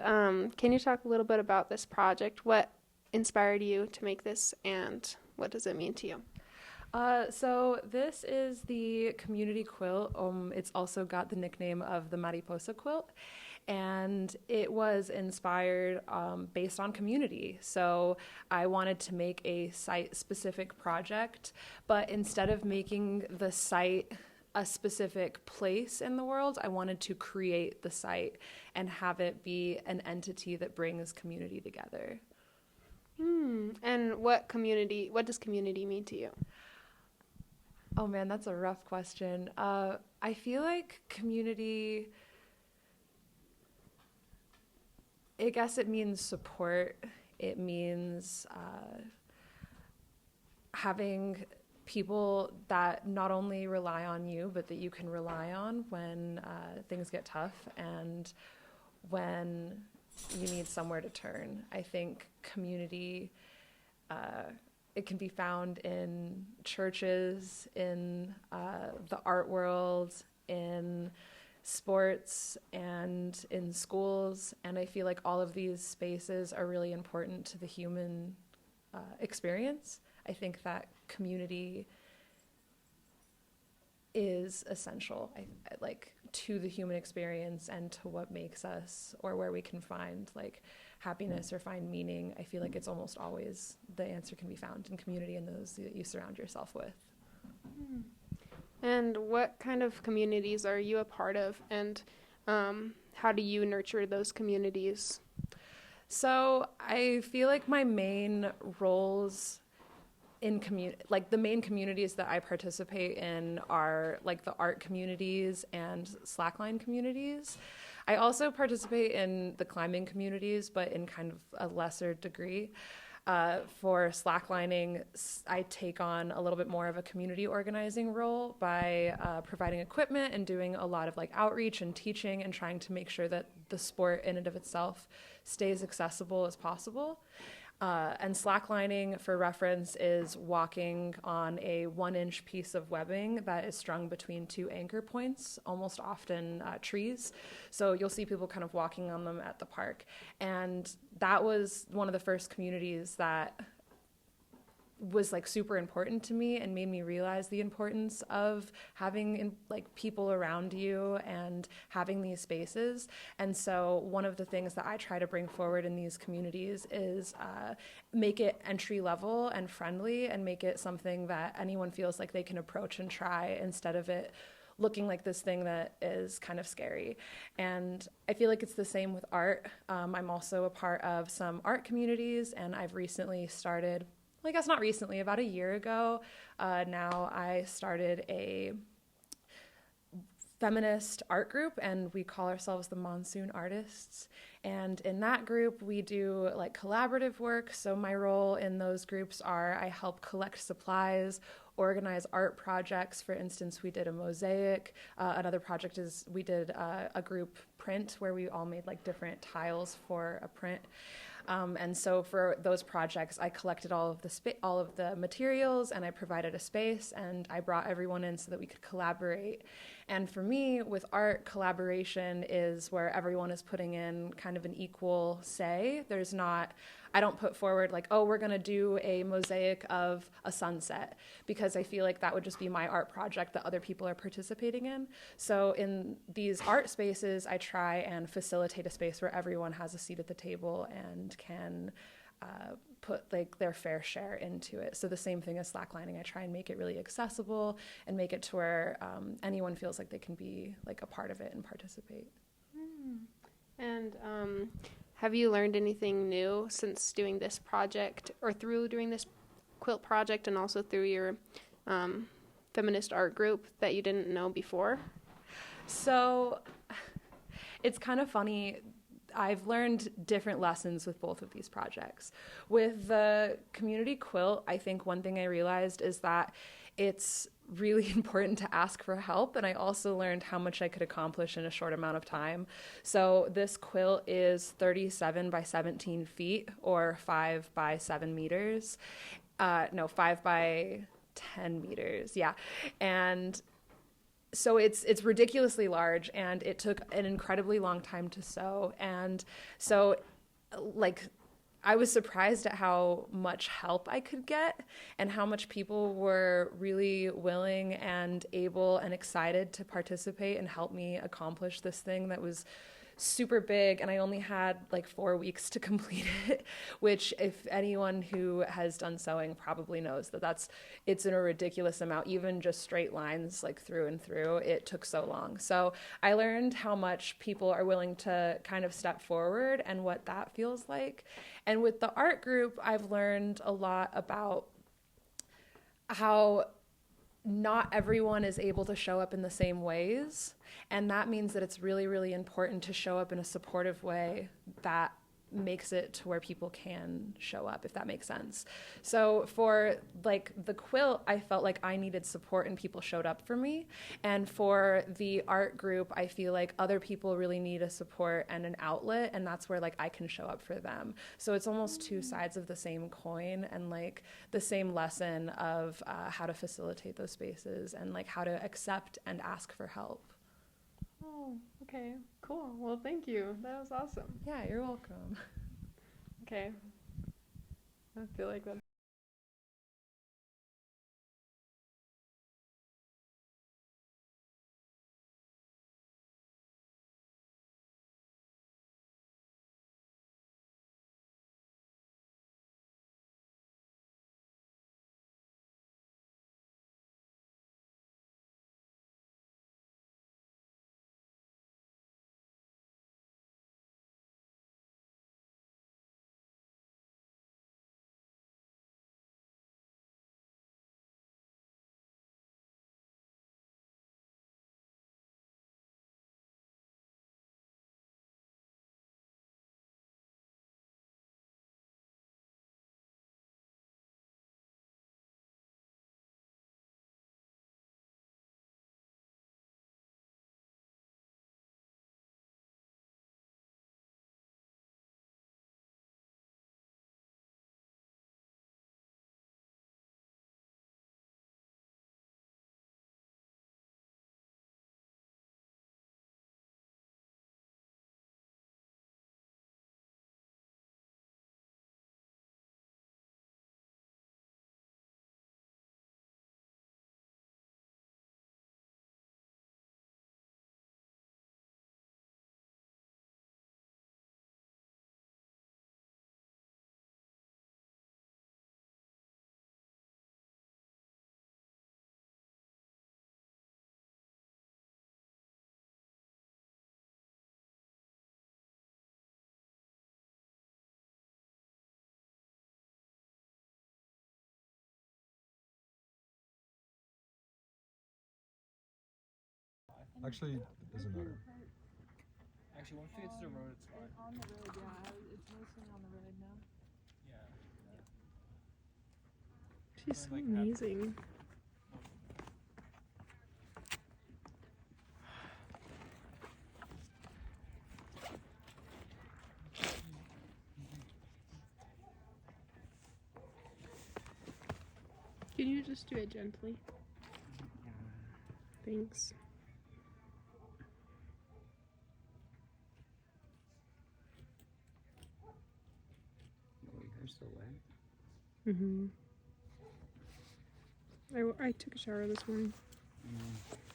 And can you talk a little bit about this project? What inspired you to make this, and what does it mean to you? So this is the community quilt. It's also got the nickname of the Mariposa quilt, and it was inspired based on community. So I wanted to make a site-specific project, but instead of making the site a specific place in the world, I wanted to create the site and have it be an entity that brings community together. And what does community mean to you? Oh man, that's a rough question. I feel like community, I guess it means support. It means having people that not only rely on you, but that you can rely on when things get tough and when you need somewhere to turn. I think community, it can be found in churches, in the art world, in sports, and in schools. And I feel like all of these spaces are really important to the human experience. I think that community is essential, like to the human experience and to what makes us, or where we can find like happiness or find meaning. I feel like it's almost always the answer can be found in community and those that you surround yourself with. And what kind of communities are you a part of, and how do you nurture those communities? So I feel like my main roles in like the main communities that I participate in are like the art communities and slackline communities. I also participate in the climbing communities, but in kind of a lesser degree. For slacklining, I take on a little bit more of a community organizing role by providing equipment and doing a lot of like outreach and teaching and trying to make sure that the sport in and of itself stays accessible as possible. And slacklining, for reference, is walking on a 1-inch piece of webbing that is strung between two anchor points, almost often trees. So you'll see people kind of walking on them at the park. And that was one of the first communities that was like super important to me and made me realize the importance of having like people around you and having these spaces. And so one of the things that I try to bring forward in these communities is make it entry level and friendly, and make it something that anyone feels like they can approach and try, instead of it looking like this thing that is kind of scary. And I feel like it's the same with art. I'm also a part of some art communities, and I've recently started, well, I guess not recently, about a year ago, now I started a feminist art group, and we call ourselves the Monsoon Artists. And in that group, we do like collaborative work. So my role in those groups are I help collect supplies, organize art projects. For instance, we did a mosaic. Another project is we did a group print where we all made like different tiles for a print. And so for those projects, I collected all of the materials, and I provided a space, and I brought everyone in so that we could collaborate. And for me, with art, collaboration is where everyone is putting in kind of an equal say. I don't put forward like, oh, we're going to do a mosaic of a sunset, because I feel like that would just be my art project that other people are participating in. So in these art spaces, I try and facilitate a space where everyone has a seat at the table and can put like their fair share into it. So the same thing as slacklining, I try and make it really accessible and make it to where anyone feels like they can be like a part of it and participate. And have you learned anything new since doing this project, or through doing this quilt project, and also through your feminist art group, that you didn't know before? So it's kind of funny. I've learned different lessons with both of these projects. With the community quilt, I think one thing I realized is that it's really important to ask for help, and I also learned how much I could accomplish in a short amount of time. So this quilt is 37 by 17 feet, or 5 by 7 meters. 5 by 10 meters, yeah. And so it's ridiculously large, and it took an incredibly long time to sew. And so, like, I was surprised at how much help I could get and how much people were really willing and able and excited to participate and help me accomplish this thing that was super big, and I only had like 4 weeks to complete it, which, if anyone who has done sewing probably knows that it's in a ridiculous amount. Even just straight lines, like through and through, it took so long. So I learned how much people are willing to kind of step forward and what that feels like. And with the art group, I've learned a lot about how not everyone is able to show up in the same ways. And that means that it's really, really important to show up in a supportive way that makes it to where people can show up, if that makes sense. So for like the quilt, I felt like I needed support and people showed up for me. And for the art group, I feel like other people really need a support and an outlet, and that's where like I can show up for them. So it's almost two sides of the same coin, and like the same lesson of how to facilitate those spaces and like how to accept and ask for help. Oh, okay, cool. Well, thank you. That was awesome. Yeah, you're welcome. Okay. I feel like that. Actually, it doesn't matter. Actually, once we get to the road, it's fine. On the road, yeah. It's mostly on the road now. Yeah. She's so Like, amazing. Can you just do it gently? Thanks. Oh, your hair's still wet? Mm-hmm. I took a shower this morning. Mm.